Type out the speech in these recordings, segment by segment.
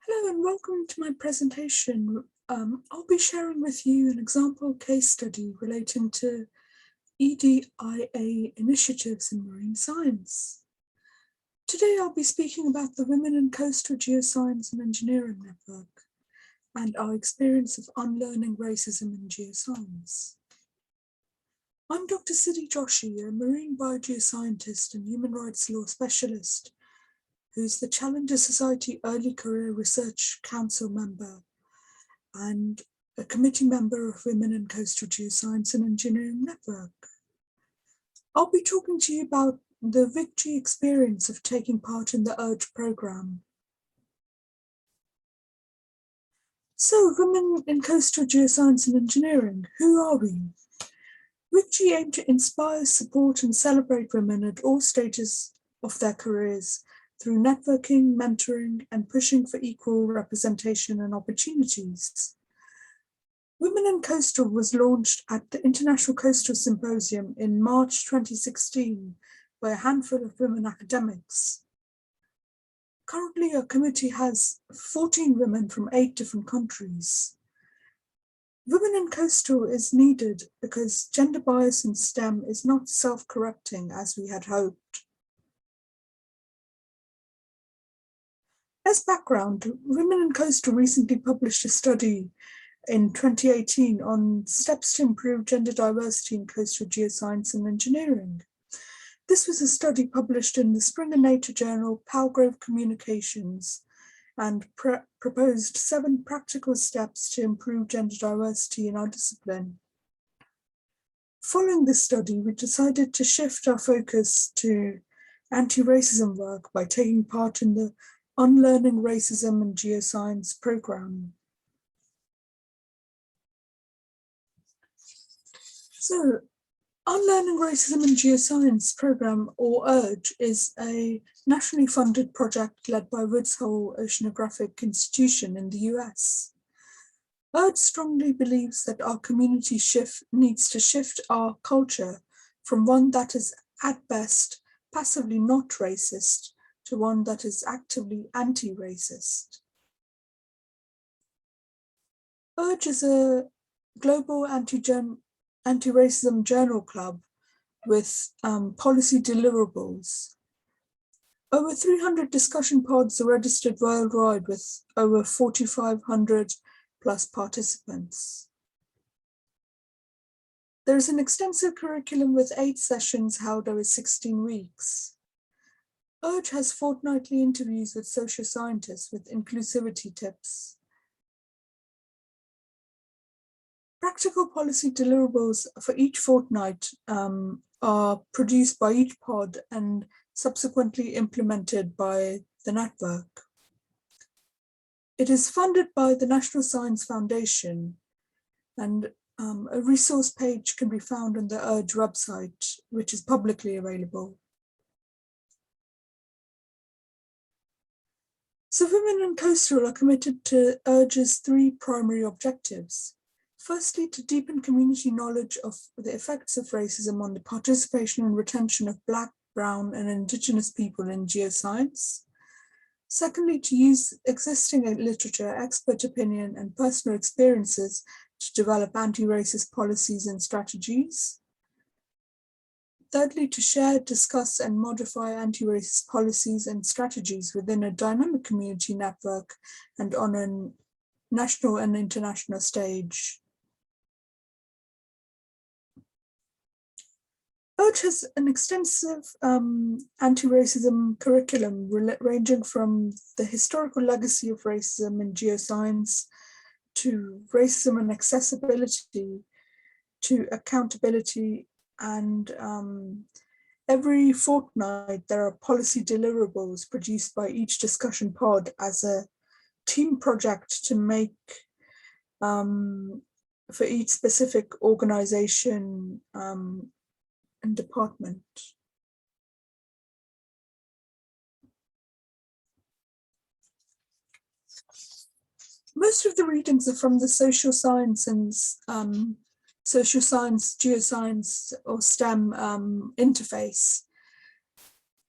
Hello and welcome to my presentation. I'll be sharing with you an example case study relating to EDIA initiatives in marine science. Today I'll be speaking about the Women in Coastal Geoscience and Engineering Network and our experience of unlearning racism in geoscience. I'm Dr. Siddhi Joshi, a marine biogeoscientist and human rights law specialist who's the Challenger Society Early Career Research Council member and a committee member of Women in Coastal Geoscience and Engineering Network. I'll be talking to you about the VICG experience of taking part in the URGE program. So, Women in Coastal Geoscience and Engineering, who are we? VICG aim to inspire, support and celebrate women at all stages of their careers through networking, mentoring, and pushing for equal representation and opportunities. Women in Coastal was launched at the International Coastal Symposium in March 2016 by a handful of women academics. Currently, our committee has 14 women from 8 different countries. Women in Coastal is needed because gender bias in STEM is not self-correcting as we had hoped. As background, Women in Coastal recently published a study in 2018 on steps to improve gender diversity in coastal geoscience and engineering. This was a study published in the Springer Nature journal Palgrove Communications and proposed 7 practical steps to improve gender diversity in our discipline. Following this study, we decided to shift our focus to anti-racism work by taking part in the Unlearning Racism in Geoscience program. So, Unlearning Racism in Geoscience program, or URGE, is a nationally funded project led by Woods Hole Oceanographic Institution in the US. URGE strongly believes that our community needs to shift our culture from one that is, at best, passively not racist to one that is actively anti-racist. URGE is a global anti-racism journal club with policy deliverables. Over 300 discussion pods are registered worldwide with over 4,500 plus participants. There is an extensive curriculum with 8 sessions held over 16 weeks. URGE has fortnightly interviews with social scientists with inclusivity tips. Practical policy deliverables for each fortnight are produced by each pod and subsequently implemented by the network. It is funded by the National Science Foundation, and a resource page can be found on the URGE website, which is publicly available. So Women in Coastal are committed to URGE's 3 primary objectives. Firstly, to deepen community knowledge of the effects of racism on the participation and retention of Black, Brown, and Indigenous people in geoscience. Secondly, to use existing literature, expert opinion, and personal experiences to develop anti-racist policies and strategies. Thirdly, to share, discuss, and modify anti-racist policies and strategies within a dynamic community network and on a national and international stage. URGE has an extensive anti-racism curriculum ranging from the historical legacy of racism in geoscience to racism and accessibility to accountability, and every fortnight there are policy deliverables produced by each discussion pod as a team project to make for each specific organization and department. Most of the readings are from the social science and social science, geoscience, or STEM interface.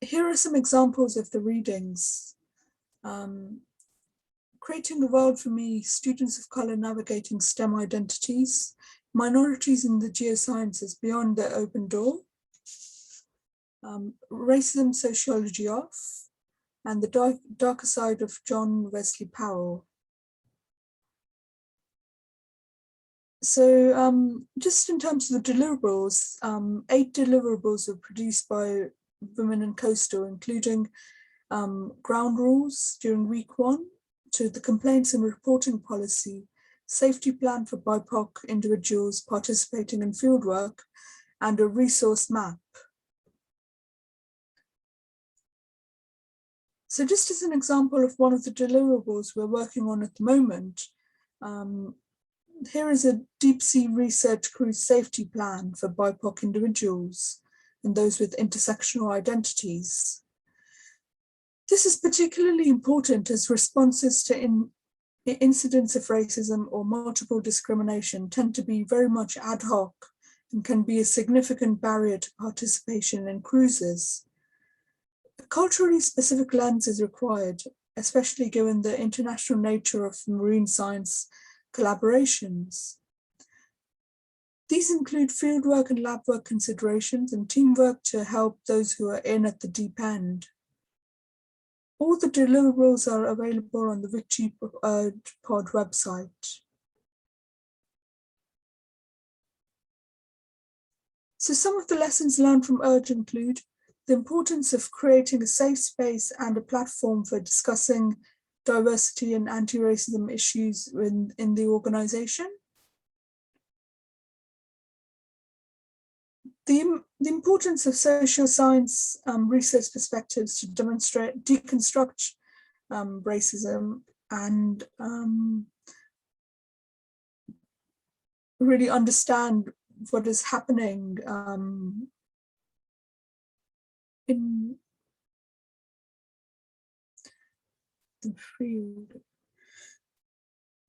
Here are some examples of the readings. Creating a World for Me, Students of Colour Navigating STEM Identities, Minorities in the Geosciences Beyond Their Open Door, Racism Sociology Off, and The Darker Side of John Wesley Powell. So just in terms of the deliverables, 8 deliverables were produced by Women in Coastal, including ground rules during week 1, to the complaints and reporting policy, safety plan for BIPOC individuals participating in fieldwork, and a resource map. So just as an example of one of the deliverables we're working on at the moment, here is a deep sea research cruise safety plan for BIPOC individuals and those with intersectional identities. This is particularly important as responses to incidents of racism or multiple discrimination tend to be very much ad hoc and can be a significant barrier to participation in cruises. A culturally specific lens is required, especially given the international nature of marine science collaborations. These include fieldwork and lab work considerations and teamwork to help those who are in at the deep end. All the deliverables are available on the WICHE-Pod website. So some of the lessons learned from URGE include the importance of creating a safe space and a platform for discussing diversity and anti-racism issues in the organization. The importance of social science research perspectives to deconstruct racism and really understand what is happening in the field.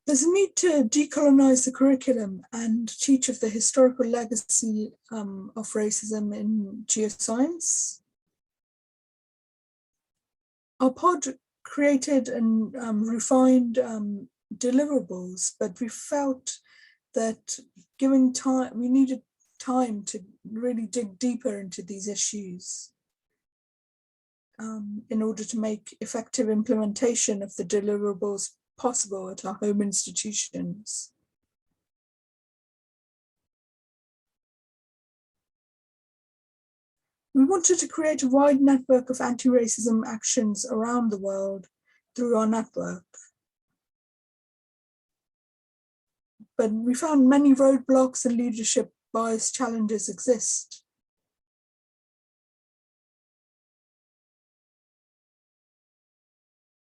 There's a need to decolonize the curriculum and teach of the historical legacy of racism in geoscience. Our pod created and refined deliverables, but we felt that giving time, we needed time to really dig deeper into these issues in order to make effective implementation of the deliverables possible at our home institutions. We wanted to create a wide network of anti-racism actions around the world through our network. But we found many roadblocks and leadership bias challenges exist.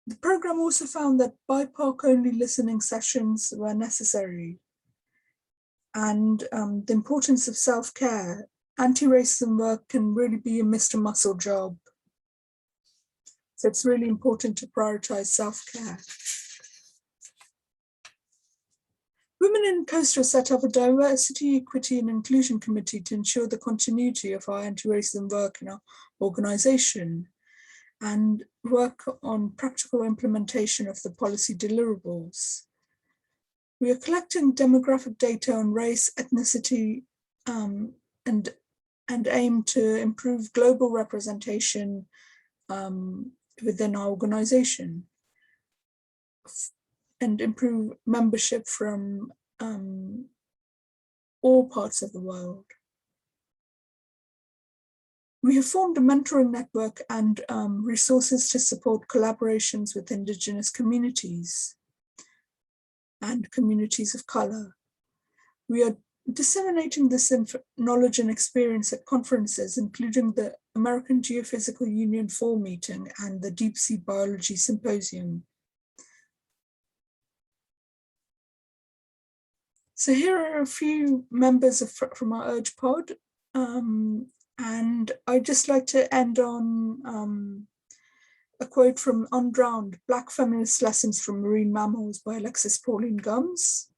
The program also found that BIPOC-only listening sessions were necessary, and the importance of self-care. Anti-racism work can really be a Mr. Muscle job. So it's really important to prioritize self-care. Women in Coastal set up a diversity, equity, and inclusion committee to ensure the continuity of our anti-racism work in our organization and work on practical implementation of the policy deliverables. We are collecting demographic data on race, ethnicity, and aim to improve global representation within our organization and improve membership from all parts of the world. We have formed a mentoring network and resources to support collaborations with Indigenous communities and communities of color. We are disseminating this knowledge and experience at conferences, including the American Geophysical Union Fall Meeting and the Deep Sea Biology Symposium. So here are a few members from our URGE pod. And I'd just like to end on a quote from Undrowned, Black Feminist Lessons from Marine Mammals by Alexis Pauline Gumbs.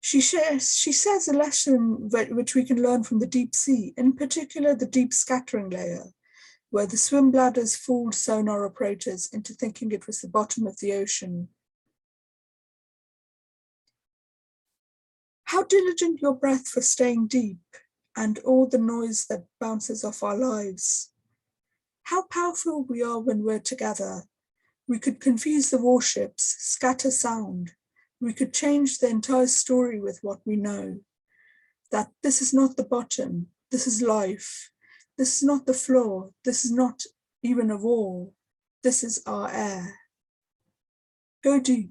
She says a lesson which we can learn from the deep sea, in particular the deep scattering layer, where the swim bladders fooled sonar operators into thinking it was the bottom of the ocean. How diligent your breath for staying deep, and all the noise that bounces off our lives. How powerful we are when we're together. We could confuse the warships, scatter sound. We could change the entire story with what we know. That this is not the bottom, this is life. This is not the floor, this is not even a wall. This is our air. Go deep.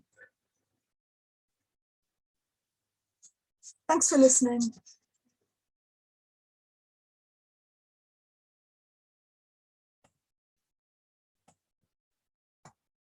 Thanks for listening.